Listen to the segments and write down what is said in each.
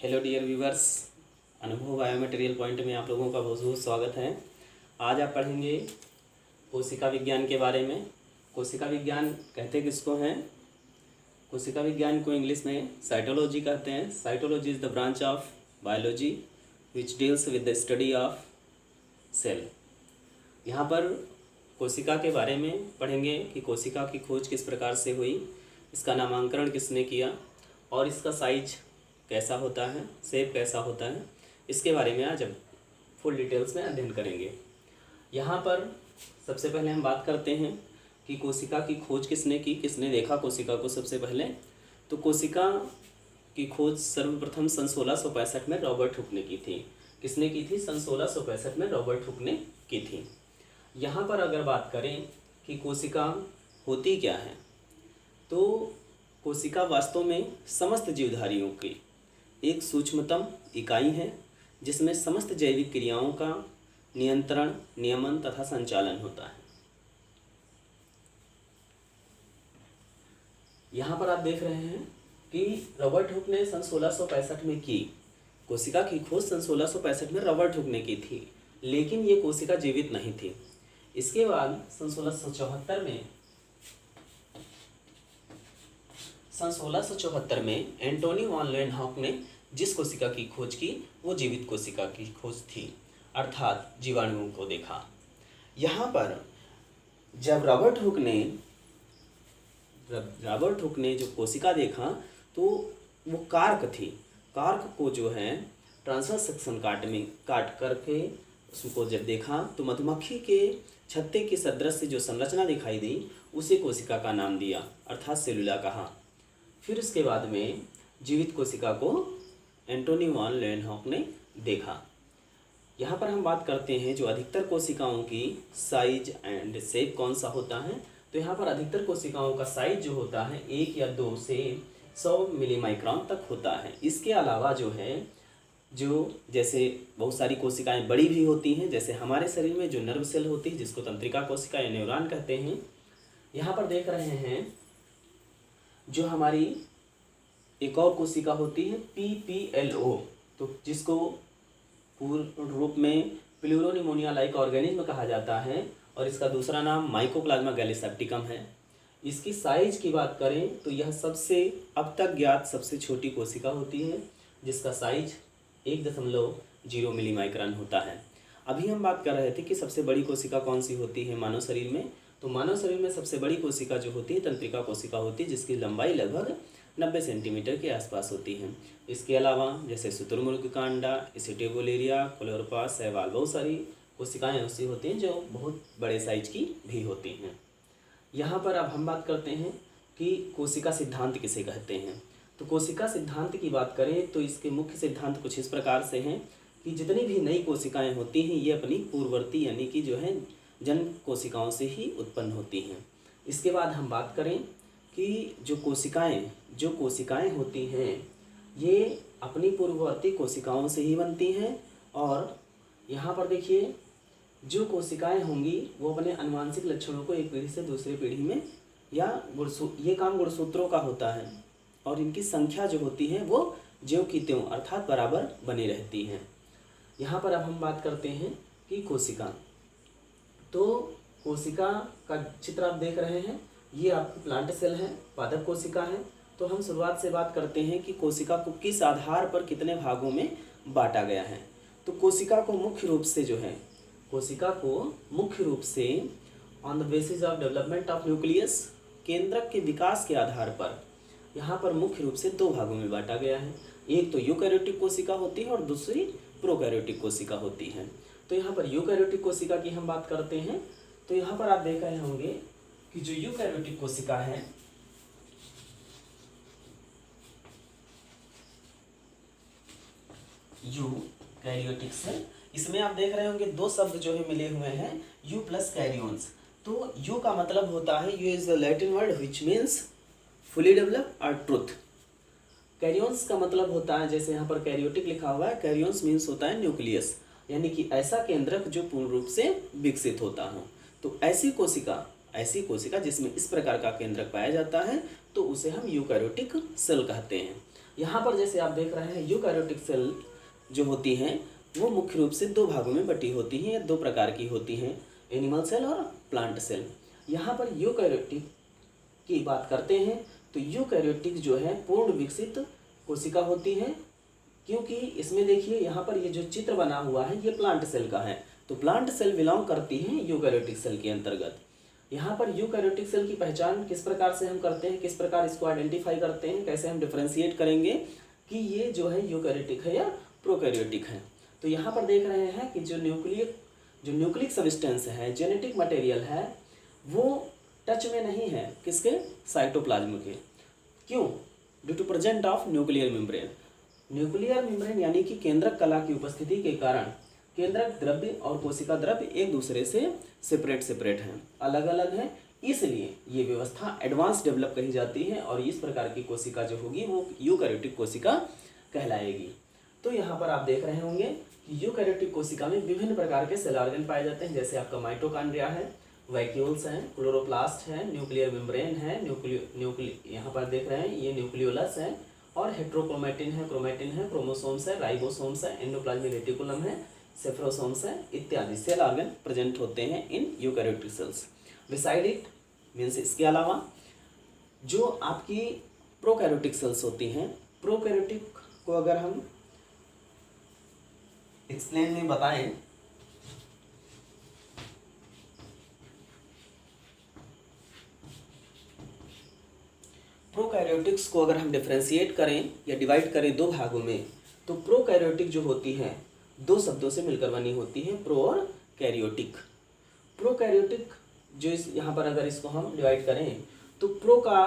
Hello dear viewers, अनुभव biomaterial point में आप लोगों का बहुत बहुत स्वागत है। आज आप पढ़ेंगे कोशिका विज्ञान के बारे में। कोशिका विज्ञान कहते किसको हैं? कोशिका विज्ञान को इंग्लिश में साइटोलॉजी कहते हैं। Cytology is the branch of biology which deals with the study of cell. यहाँ पर कोशिका के बारे में पढ़ेंगे कि कोशिका की खोज किस प्रकार से हुई, इसका नामांकन किसने किया और इसका साइज कैसा होता है, शेप कैसा होता है, इसके बारे में आज हम फुल डिटेल्स में अध्ययन करेंगे। यहाँ पर सबसे पहले हम बात करते हैं कि कोशिका की खोज किसने की, किसने देखा कोशिका को। सबसे पहले तो कोशिका की खोज सर्वप्रथम सन 1665 में रॉबर्ट हुक ने की थी। किसने की थी? सन 1665 में रॉबर्ट हुक ने की थी। यहाँ पर अगर बात करें कि कोशिका होती क्या है, तो कोशिका वास्तव में समस्त जीवधारियों की एक सूक्ष्मतम इकाई है जिसमें समस्त जैविक क्रियाओं का नियंत्रण, नियमन तथा संचालन होता है। यहाँ पर आप देख रहे हैं कि रॉबर्ट हुक ने सन 1665 में की कोशिका की खोज। सन 1665 में रॉबर्ट हुक ने की थी, लेकिन ये कोशिका जीवित नहीं थी। इसके बाद सन 1674 में एंटोनी वॉन लेeuwenhoek ने जिस कोशिका की खोज की वो जीवित कोशिका की खोज थी, अर्थात जीवाणुओं को देखा। यहाँ पर जब रॉबर्ट हुक ने जो कोशिका देखा तो वो कार्क थी। कार्क को जो है ट्रांसवर्स सेक्शन काट करके उसको जब देखा तो मधुमक्खी के छत्ते के सदृश जो संरचना दिखाई दी उसे कोशिका का नाम दिया, अर्थात सेलुला कहा। फिर उसके बाद में जीवित कोशिका को एंटोनी वॉन लेeuwenhoek ने देखा। यहाँ पर हम बात करते हैं जो अधिकतर कोशिकाओं की साइज एंड शेप कौन सा होता है। तो यहाँ पर अधिकतर कोशिकाओं का साइज जो होता है 1 या 2 से 100 मिलीमाइक्रॉन तक होता है। इसके अलावा जो है जैसे बहुत सारी कोशिकाएं बड़ी भी होती हैं, जैसे हमारे शरीर में जो नर्व सेल होती है जिसको तंत्रिका कोशिका या न्यूरॉन कहते हैं। यहाँ पर देख रहे हैं जो हमारी एक और कोशिका होती है PPLO, तो जिसको पूर्ण रूप में प्लूरोनिमोनिया लाइक ऑर्गेनिज्म कहा जाता है और इसका दूसरा नाम माइकोप्लाज्मा गैलीसेप्टिकम है। इसकी साइज की बात करें तो यह सबसे अब तक ज्ञात सबसे छोटी कोशिका होती है जिसका साइज 1.0 मिलीमाइक्रॉन होता है। अभी हम बात कर रहे थे कि सबसे बड़ी कोशिका कौन सी होती है मानव शरीर में। तो मानव शरीर में सबसे बड़ी कोशिका जो होती है तंत्रिका कोशिका होती है, जिसकी लंबाई लगभग 90 सेंटीमीटर के आसपास होती है। इसके अलावा जैसे शुतुरमुर्ग कांडा, एसिटिवोलेरिया, क्लोरोप्लास्ट, शैवाल, बहुत सारी कोशिकाएं ऐसी होती हैं जो बहुत बड़े साइज की भी होती हैं। यहाँ पर अब हम बात करते हैं कि कोशिका सिद्धांत किसे कहते हैं। तो कोशिका सिद्धांत की बात करें तो इसके मुख्य सिद्धांत कुछ इस प्रकार से हैं कि जितनी भी नई कोशिकाएं होती हैं ये अपनी पूर्ववर्ती यानी कि जो है जन्म कोशिकाओं से ही उत्पन्न होती हैं। इसके बाद हम बात करें कि जो कोशिकाएं होती हैं ये अपनी पूर्ववर्ती कोशिकाओं से ही बनती हैं। और यहाँ पर देखिए जो कोशिकाएं होंगी वो अपने आनुवंशिक लक्षणों को एक पीढ़ी से दूसरी पीढ़ी में या ये काम गुणसूत्रों का होता है और इनकी संख्या जो होती है वो ज्यों की त्यों अर्थात बराबर बनी रहती है। यहाँ पर अब हम बात करते हैं कि कोशिका, तो कोशिका का चित्र आप देख रहे हैं, ये आपकी प्लांट सेल है, पादप कोशिका है। तो हम शुरुआत से बात करते हैं कि कोशिका को किस आधार पर कितने भागों में बांटा गया है। तो कोशिका को मुख्य रूप से on the basis of development of nucleus, केंद्रक के विकास के आधार पर यहाँ पर मुख्य रूप से 2 भागों में बांटा गया है। एक तो यूकैरियोटिक कोशिका होती है और दूसरी प्रोकैरियोटिक कोशिका होती है। तो यहाँ पर यूकैरियोटिक कोशिका की हम बात करते हैं तो यहाँ पर आप देख रहे होंगे कि जो यूकैरियोटिक कोशिका है यूकैरियोटिक सेल, इसमें आप देख रहे होंगे 2 शब्द जो है मिले हुए हैं, यू प्लस कैरियोन्स। तो यू का मतलब होता है, you is the Latin word which means fully develop और ट्रुथ। कैरियोन्स का मतलब होता है, जैसे यहाँ पर कैरियोटिक लिखा हुआ है, कैरियोन्स मीन्स होता है न्यूक्लियस, यानी कि ऐसा केंद्रक जो पूर्ण रूप से विकसित होता हो। तो ऐसी कोशिका जिसमें इस प्रकार का केंद्रक पाया जाता है तो उसे हम यूकैरियोटिक सेल कहते हैं। यहाँ पर जैसे आप देख रहे हैं यूकैरियोटिक सेल जो होती हैं वो मुख्य रूप से दो भागों में बटी होती हैं या दो प्रकार की होती हैं, एनिमल सेल और प्लांट सेल। यहाँ पर यूकैरियोटिक की बात करते हैं तो यूकैरियोटिक जो है पूर्ण विकसित कोशिका होती है, क्योंकि इसमें देखिए यहाँ पर ये जो चित्र बना हुआ है ये प्लांट सेल का है, तो प्लांट सेल बिलोंग करती है यूकैरियोटिक सेल के अंतर्गत। यहाँ पर यूकैरियोटिक सेल की पहचान किस प्रकार से हम करते हैं, किस प्रकार इसको आइडेंटिफाई करते हैं, कैसे हम डिफ्रेंशिएट करेंगे कि ये जो है यूकैरियोटिक है या प्रोकैरियोटिक है। तो यहाँ पर देख रहे हैं कि जो न्यूक्लिक सब्सटेंस है, जेनेटिक मटेरियल है, वो टच में नहीं है किसके, साइटोप्लाज्म के। क्यों? Due to present of nuclear membrane. Nuclear membrane यानी कि केंद्रक कला की उपस्थिति के कारण केंद्रक द्रव्य और कोशिका द्रव्य एक दूसरे से सेपरेट हैं, अलग अलग हैं, इसलिए ये व्यवस्था एडवांस डेवलप कही जाती है और इस प्रकार की कोशिका जो होगी वो यूकैरियोटिक कोशिका कहलाएगी। तो यहाँ पर आप देख रहे होंगे कि यूकैरियोटिक कोशिका में विभिन्न प्रकार के सेल ऑर्गन पाए जाते हैं, जैसे आपका माइटोकॉन्ड्रिया है, वैक्यूल्स हैं, क्लोरोप्लास्ट है, न्यूक्लियर मेम्ब्रेन है, यहाँ पर देख रहे हैं ये न्यूक्लियोलस है, और हेट्रोक्रोमैटिन है, क्रोमोसोम्स है, राइबोसोम्स है, एंडोप्लाज्मिक रेटिकुलम है, सेफ्रोसोम्स है इत्यादि सेल ऑर्गन प्रेजेंट होते हैं in eukaryotic cells. Beside it means इसके अलावा जो आपकी प्रोकैरियोटिक सेल्स होती हैं, प्रोकैरियोटिक को अगर हम एक्सप्लेन में बताएं प्रोकैरियोटिक्स को अगर हम डिफरेंशिएट करें या डिवाइड करें दो भागों में, तो प्रोकैरियोटिक जो होती है दो शब्दों से मिलकर बनी होती है, प्रो और कैरियोटिक। प्रोकैरियोटिक जो यहाँ पर अगर इसको हम डिवाइड करें तो प्रो का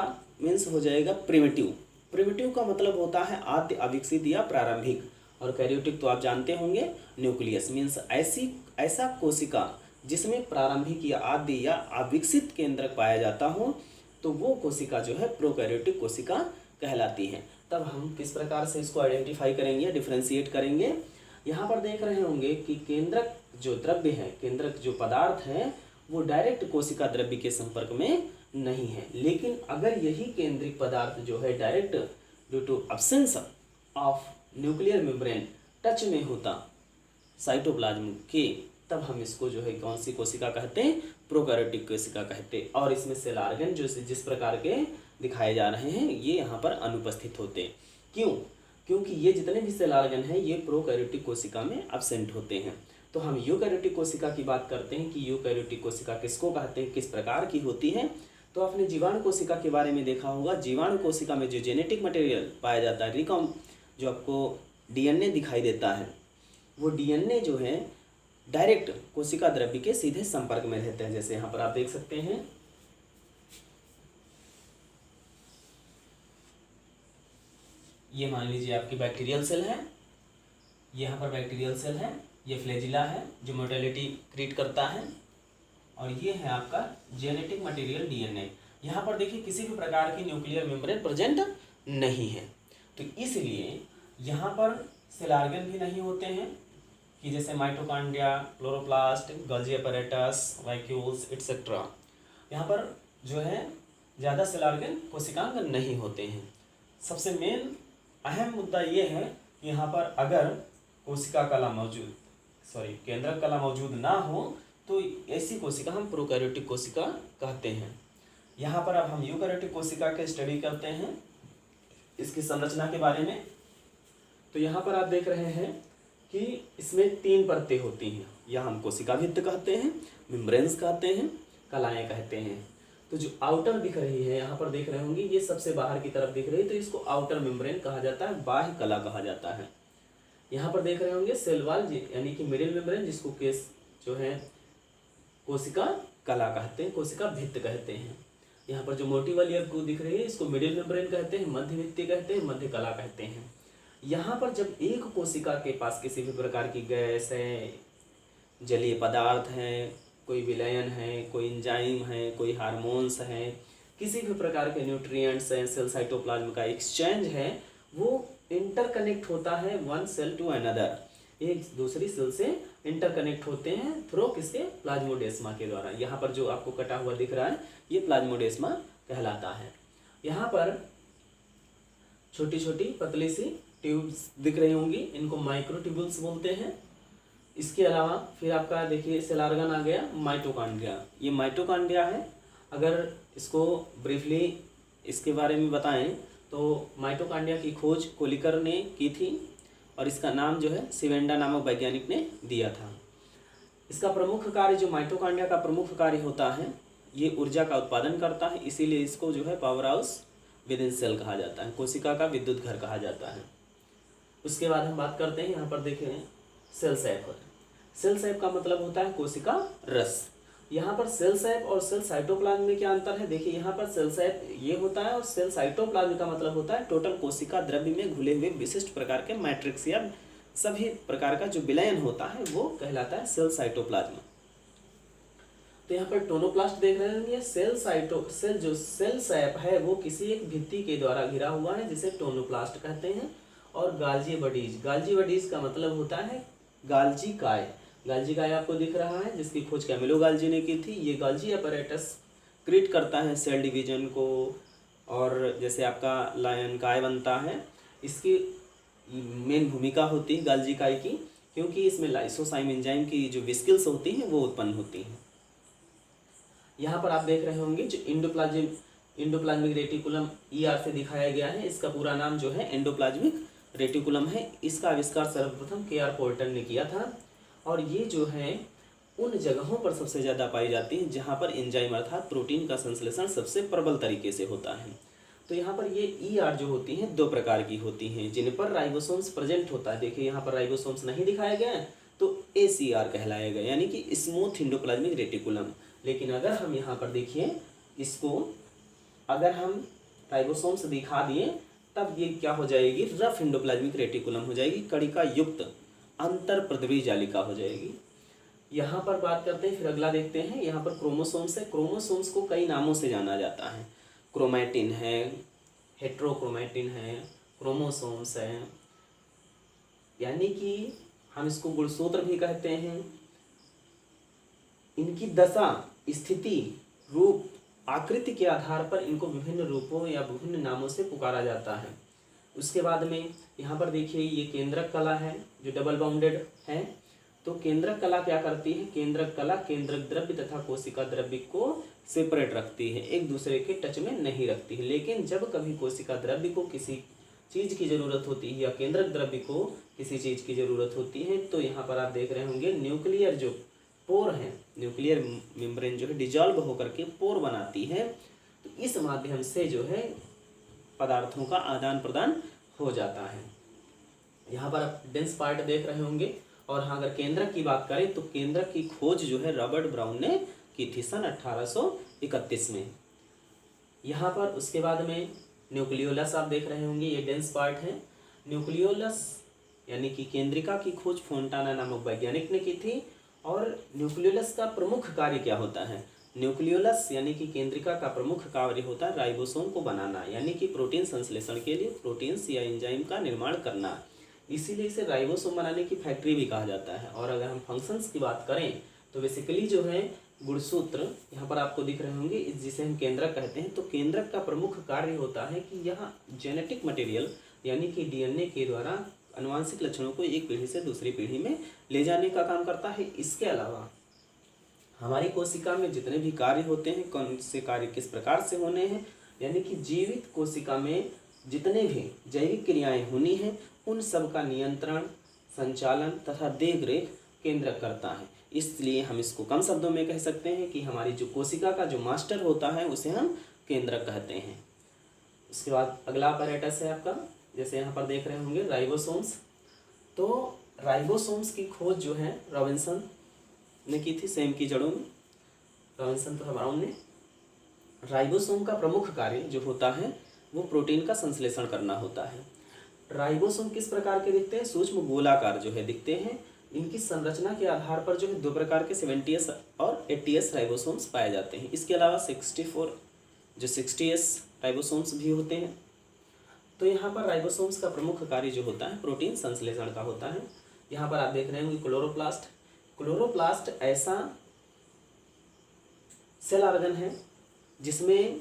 मीन्स हो जाएगा प्रिमिटिव का मतलब होता है आद्य, अविकसित या प्रारंभिक, और कैरियोटिक तो आप जानते होंगे न्यूक्लियस मीन्स ऐसा कोशिका जिसमें प्रारंभिक या आद्य या अविकसित केंद्रक पाया जाता हो, तो वो कोशिका जो है प्रोकैरियोटिक कोशिका कहलाती है। तब हम किस प्रकार से इसको आइडेंटिफाई करेंगे, डिफरेंशिएट करेंगे। यहाँ पर देख रहे होंगे कि केंद्रक जो द्रव्य है, केंद्रक जो पदार्थ है, वो डायरेक्ट कोशिका द्रव्य के संपर्क में नहीं है, लेकिन अगर यही केंद्रिक पदार्थ जो है direct due to absence of nuclear membrane touch में होता साइटोप्लाज्म के, तब हम इसको जो है कौन सी कोशिका कहते हैं, प्रोकैरियोटिक कोशिका कहते हैं। और इसमें सेल ऑर्गन जो जिस प्रकार के दिखाए जा रहे हैं ये यहाँ पर अनुपस्थित होते हैं। क्यों? क्योंकि ये जितने भी सेल ऑर्गन हैं ये प्रोकैरियोटिक कोशिका में एब्सेंट होते हैं। तो हम यूकैरियोटिक कोशिका की बात करते हैं कि यूकैरियोटिक कोशिका किसको कहते हैं, किस प्रकार की होती है। तो आपने जीवाणु कोशिका के बारे में देखा होगा। जीवाणु कोशिका में जो जेनेटिक मटेरियल पाया जाता है, रिकॉम जो आपको डीएनए दिखाई देता है, वो डीएनए जो है डायरेक्ट कोशिका द्रव्य के सीधे संपर्क में रहते हैं। जैसे यहाँ पर आप देख सकते हैं ये मान लीजिए आपकी बैक्टीरियल सेल है, यहाँ पर बैक्टीरियल सेल है, ये फ्लैजिला है जो मोटिलिटी क्रिएट करता है, और ये है आपका जेनेटिक मटेरियल डीएनए। यहाँ पर देखिए किसी भी प्रकार की न्यूक्लियर मेम्ब्रेन प्रेजेंट नहीं है, तो इसलिए यहाँ पर सेल ऑर्गन भी नहीं होते हैं कि जैसे mitochondria, chloroplast, Golgi apparatus, vacuoles etcetera. यहाँ पर जो है ज़्यादा सेल ऑर्गन कोशिकांग नहीं होते हैं। सबसे मेन अहम मुद्दा ये है कि यहाँ पर अगर कोशिका कला केंद्रक कला मौजूद ना हो तो ऐसी कोशिका हम प्रोकैरियोटिक कोशिका कहते हैं। यहाँ पर अब हम यूकैरियोटिक कोशिका के स्टडी करते हैं इसकी संरचना के बारे में। तो यहाँ पर आप देख रहे हैं कि इसमें 3 परतें होती हैं, या हम कोशिका भित्त कहते हैं, मेम्ब्रेन्स कहते हैं, कलाएँ कहते हैं। तो जो आउटर दिख रही है यहाँ पर देख रहे होंगे ये सबसे बाहर की तरफ दिख रही है, तो इसको आउटर मेम्ब्रेन कहा जाता है, बाह्य कला कहा जाता है। यहाँ पर देख रहे होंगे सेल वॉल यानी कि मिडिल मेम्ब्रेन, जिसको केस जो है कोशिका कला कहते हैं, कोशिका भित्त कहते हैं। यहाँ पर जो मोटी वाली आपको दिख रही है इसको मिडिल मेम्ब्रेन कहते हैं, मध्य भित्ति कहते हैं, मध्य कला कहते हैं। यहाँ पर जब एक कोशिका के पास किसी भी प्रकार की गैस है, जलीय पदार्थ हैं, कोई विलयन है, कोई एंजाइम है, कोई हार्मोन्स हैं, किसी भी प्रकार के न्यूट्रिएंट्स हैं, सेल साइटोप्लाज्म का एक्सचेंज है, वो इंटरकनेक्ट होता है वन सेल टू अनदर, एक दूसरी सेल से इंटरकनेक्ट होते हैं थ्रू किसके, प्लाज्मोडेस्मा के द्वारा। यहाँ पर जो आपको कटा हुआ दिख रहा है ये प्लाज्मोडेस्मा कहलाता है। यहाँ पर छोटी छोटी पतली सी ट्यूब्स दिख रही होंगी, इनको माइक्रोट्यूब्यूल्स बोलते हैं। इसके अलावा फिर आपका देखिए सेल ऑर्गन आ गया माइटोकॉन्ड्रिया। ये माइटोकॉन्ड्रिया है। अगर इसको ब्रीफली इसके बारे में बताएं तो माइटोकॉन्ड्रिया की खोज कोलिकर ने की थी और इसका नाम जो है सिवेंडा नामक वैज्ञानिक ने दिया था। इसका प्रमुख कार्य जो माइटोकॉन्ड्रिया का प्रमुख कार्य होता है, ये ऊर्जा का उत्पादन करता है, इसीलिए इसको जो है power house within cell कहा जाता है, कोशिका का विद्युत घर कहा जाता है। उसके बाद हम बात करते हैं, यहाँ पर देखें सेल सैप। सेल सैप का मतलब होता है कोशिका रस। यहाँ पर सेल सैप और सेल साइटोप्लाज्म में क्या अंतर है? देखिए यहाँ पर सेल सैप ये होता है और सेल साइटोप्लाज्म का मतलब होता है टोटल कोशिका द्रव्य में घुले हुए विशिष्ट प्रकार के मैट्रिक्स या सभी प्रकार का जो विलयन होता है वो कहलाता है सेल साइटोप्लाज्म। तो यहाँ पर टोनोप्लास्ट देख रहे होंगे। सेल सैप है वो किसी एक भित्ति के द्वारा घिरा हुआ है जिसे टोनोप्लास्ट कहते हैं। और गाल्जी बडीज का मतलब होता है गाल्जी काय। गाल्जी काय आपको दिख रहा है जिसकी खोज कैमिलो गाल्जी ने की थी। ये गाल्जी अपैरेटस क्रिएट करता है सेल डिवीजन को, और जैसे आपका लायन काय बनता है, इसकी मेन भूमिका होती है गाल्जी काय की, क्योंकि इसमें लाइसोसाइम एंजाइम की जो विस्किल्स होती हैं वो उत्पन्न होती हैं। यहाँ पर आप देख रहे होंगे जो इंडोप्लाज्मिक रेटिकुलम ER से दिखाया गया है, इसका पूरा नाम जो है एंडोप्लाज्मिक रेटिकुलम है। इसका आविष्कार सर्वप्रथम KR पोल्टन ने किया था और ये जो है उन जगहों पर सबसे ज़्यादा पाई जाती है जहाँ पर एंजाइम अर्थात प्रोटीन का संश्लेषण सबसे प्रबल तरीके से होता है। तो यहाँ पर ये ER जो होती हैं दो प्रकार की होती हैं जिन पर राइबोसोम्स प्रेजेंट होता है। देखिए यहाँ पर राइबोसोम्स नहीं दिखाया गया है तो ACR कहलाएगा, यानी कि स्मूथ इंडोप्लाज्मिक रेटिकुलम। लेकिन अगर हम यहाँ पर देखिए इसको, अगर हम राइबोसोम्स दिखा दिए तब ये क्या हो जाएगी, रफ इंडोप्लाज्मिक रेटिकुलम हो जाएगी, कणिका युक्त अंतर पृथ्वी जालिका हो जाएगी। यहाँ पर बात करते हैं, फिर अगला देखते हैं। यहाँ पर क्रोमोसोम्स है। क्रोमोसोम्स को कई नामों से जाना जाता है। क्रोमैटिन है, हेट्रोक्रोमैटिन है, क्रोमोसोम्स है, यानी कि हम इसको गुणसूत्र भी कहते हैं। इनकी दशा, स्थिति, रूप, आकृति के आधार पर इनको विभिन्न रूपों या विभिन्न नामों से पुकारा जाता है। उसके बाद में यहाँ पर देखिए ये केंद्रक कला है जो डबल बाउंडेड है। तो केंद्रक कला क्या करती है? केंद्रक कला केंद्रक द्रव्य तथा कोशिका द्रव्य को सेपरेट रखती है, एक दूसरे के टच में नहीं रखती है। लेकिन जब कभी कोशिका द्रव्य को किसी चीज़ की ज़रूरत होती है या केंद्रक द्रव्य को किसी चीज़ की ज़रूरत होती है तो यहाँ पर आप देख रहे होंगे न्यूक्लियर जो पोर है, न्यूक्लियर मेम्ब्रेन जो है डिजॉल्व होकर के पोर बनाती है। तो इस माध्यम से जो है पदार्थों का आदान प्रदान हो जाता है। यहाँ पर आप डेंस पार्ट देख रहे होंगे। और हाँ, अगर केंद्रक की बात करें तो केंद्रक की खोज जो है रॉबर्ट ब्राउन ने की थी सन 1831 में। यहाँ पर उसके बाद में न्यूक्लियोलस आप देख रहे होंगे, ये डेंस पार्ट है। न्यूक्लियोलस यानी कि केंद्रिका की खोज फोंटाना नामक वैज्ञानिक ने की थी। और न्यूक्लियोलस का प्रमुख कार्य क्या होता है? न्यूक्लियोलस यानी कि केंद्रिका का प्रमुख कार्य होता है राइबोसोम को बनाना, यानी कि प्रोटीन संश्लेषण के लिए प्रोटीन्स या एंजाइम का निर्माण करना। इसीलिए इसे राइबोसोम बनाने की फैक्ट्री भी कहा जाता है। और अगर हम फंक्शंस की बात करें तो बेसिकली जो है गुणसूत्र यहाँ पर आपको दिख रहे होंगे, जिसे हम केंद्रक कहते हैं। तो केंद्रक का प्रमुख कार्य होता है कि यह जेनेटिक मटेरियल यानी कि DNA के द्वारा आनुवांशिक लक्षणों को एक पीढ़ी से दूसरी पीढ़ी में ले जाने का काम करता है। इसके अलावा हमारी कोशिका में जितने भी कार्य होते हैं, कौन से कार्य किस प्रकार से होने हैं, यानी कि जीवित कोशिका में जितने भी जैविक क्रियाएं होनी हैं उन सब का नियंत्रण, संचालन तथा देखरेख केंद्रक करता है। इसलिए हम इसको कम शब्दों में कह सकते हैं कि हमारी जो कोशिका का जो मास्टर होता है उसे हम केंद्रक कहते हैं। उसके बाद अगला अपैरेटस है आपका, जैसे यहाँ पर देख रहे होंगे राइबोसोम्स। तो राइबोसोम्स की खोज जो है रॉबिन्सन ने की थी, सेम की जड़ों में। रॉबिन्सन तथा ब्राउन ने। राइबोसोम का प्रमुख कार्य जो होता है वो प्रोटीन का संश्लेषण करना होता है। राइबोसोम किस प्रकार के दिखते हैं? सूक्ष्म गोलाकार जो है दिखते हैं। इनकी संरचना के आधार पर जो है दो प्रकार के 70S और 80S राइबोसोम्स पाए जाते हैं। इसके अलावा 60S राइबोसोम्स भी होते हैं। तो यहाँ पर राइबोसोम्स का प्रमुख कार्य जो होता है प्रोटीन संश्लेषण का होता है। यहाँ पर आप देख रहे होंगे क्लोरोप्लास्ट। क्लोरोप्लास्ट ऐसा सेल ऑर्गन है जिसमें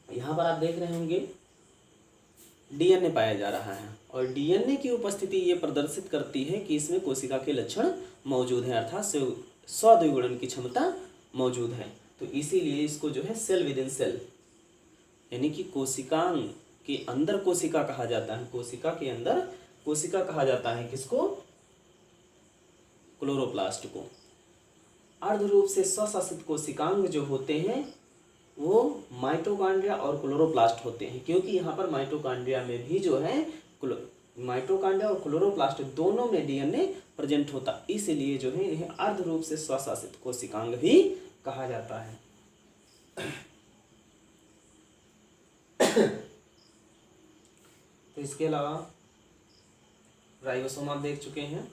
यहाँ पर आप देख रहे होंगे डीएनए पाया जा रहा है और डीएनए की उपस्थिति ये प्रदर्शित करती है कि इसमें कोशिका के लक्षण मौजूद हैं, अर्थात स्व-द्विगुणन की क्षमता मौजूद है। तो इसीलिए इसको जो है सेल विद इन सेल यानी कि कोशिकांग के अंदर कोशिका कहा जाता है। कोशिका के अंदर कोशिका कहा जाता है किसको? क्लोरोप्लास्ट को। अर्ध रूप से स्वशासित कोशिकांग जो होते हैं वो माइटोकॉन्ड्रिया और क्लोरोप्लास्ट होते हैं, क्योंकि यहाँ पर माइटोकॉन्ड्रिया में भी जो है माइटोकॉन्ड्रिया और क्लोरोप्लास्ट दोनों में डीएनए प्रेजेंट होता, इसलिए जो है इन्हें अर्ध रूप से स्वशासित कोशिकांग भी कहा जाता है। तो इसके अलावा राइबोसोम आप देख चुके हैं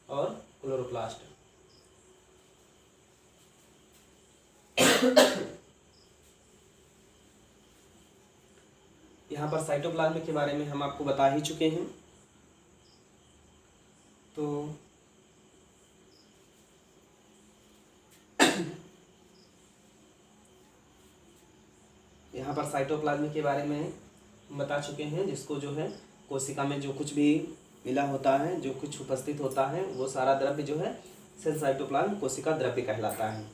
और क्लोरोप्लास्ट। यहाँ पर साइटोप्लाज्म के बारे में हम आपको बता ही चुके हैं। तो यहाँ पर साइटोप्लाज्म के बारे में हम बता चुके हैं, जिसको जो है कोशिका में जो कुछ भी मिला होता है, जो कुछ उपस्थित होता है, वो सारा द्रव्य जो है सेल साइटोप्लाज्म कोशिका द्रव्य कहलाता है।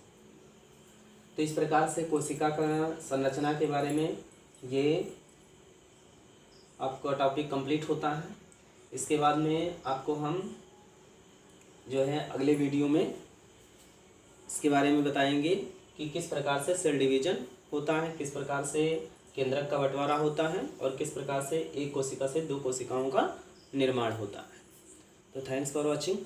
तो इस प्रकार से कोशिका का संरचना के बारे में ये आपका टॉपिक कंप्लीट होता है। इसके बाद में आपको हम जो है अगले वीडियो में इसके बारे में बताएंगे कि किस प्रकार से सेल डिवीजन होता है, किस प्रकार से केंद्रक का बंटवारा होता है और किस प्रकार से एक कोशिका से दो कोशिकाओं का निर्माण होता है। तो थैंक्स फॉर वॉचिंग।